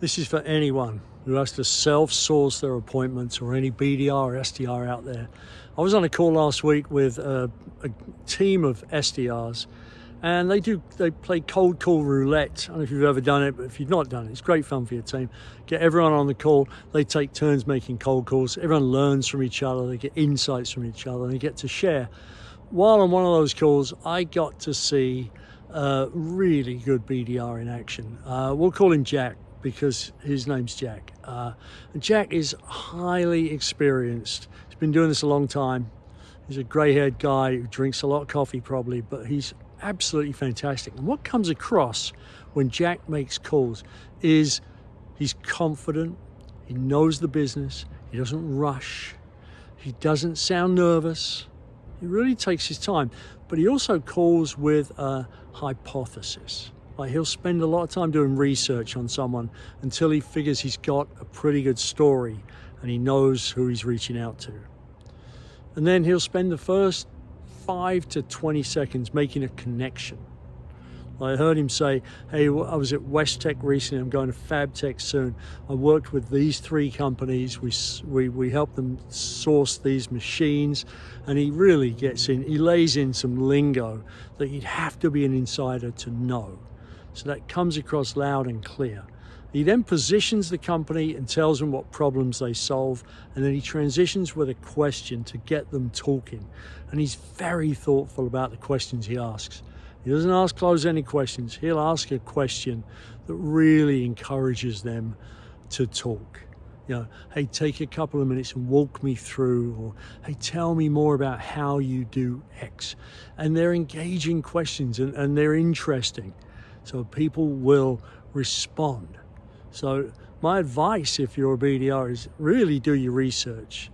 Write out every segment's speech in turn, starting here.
This is for anyone who has to self-source their appointments, or any BDR or SDR out there. I was on a call last week with a team of SDRs, and they play cold call roulette. I don't know if you've ever done it, but if you've not done it, it's great fun for your team. Get everyone on the call. They take turns making cold calls. Everyone learns from each other. They get insights from each other, and they get to share. While on one of those calls, I got to see a really good BDR in action. We'll call him Jack, because his name's Jack. And Jack is highly experienced. He's been doing this a long time. He's a grey-haired guy who drinks a lot of coffee probably, but he's absolutely fantastic. And what comes across when Jack makes calls is he's confident, he knows the business, he doesn't rush, he doesn't sound nervous, he really takes his time, but he also calls with a hypothesis. Like, he'll spend a lot of time doing research on someone until he figures he's got a pretty good story and he knows who he's reaching out to. And then he'll spend the first 5 to 20 seconds making a connection. I heard him say, hey, I was at West Tech recently, I'm going to Fab Tech soon. I worked with these 3 companies, we helped them source these machines, and he really gets in, he lays in some lingo that you'd have to be an insider to know. So that comes across loud and clear. He then positions the company and tells them what problems they solve, and then he transitions with a question to get them talking. And he's very thoughtful about the questions he asks. He doesn't close any questions. He'll ask a question that really encourages them to talk. You know, hey, take a couple of minutes and walk me through, or hey, tell me more about how you do X. And they're engaging questions, and they're interesting. So people will respond. So my advice, if you're a BDR, is really do your research.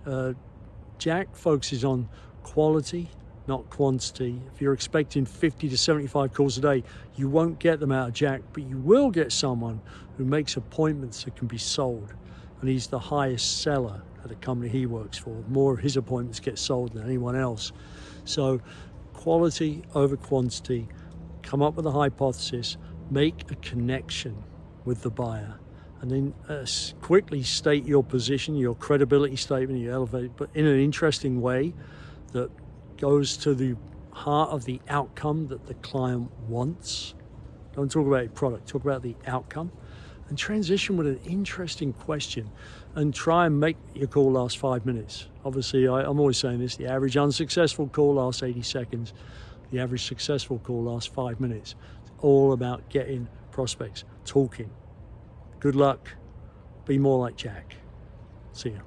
Jack focuses on quality, not quantity. If you're expecting 50 to 75 calls a day, you won't get them out of Jack, but you will get someone who makes appointments that can be sold. And he's the highest seller at the company he works for. More of his appointments get sold than anyone else. So quality over quantity. Come up with a hypothesis, make a connection with the buyer, and then quickly state your position, your credibility statement, you elevate, but in an interesting way that goes to the heart of the outcome that the client wants. Don't talk about your product, talk about the outcome, and transition with an interesting question, and try and make your call last 5 minutes. Obviously, I'm always saying this, the average unsuccessful call lasts 80 seconds. The average successful call lasts 5 minutes. It's all about getting prospects talking. Good luck. Be more like Jack. See ya.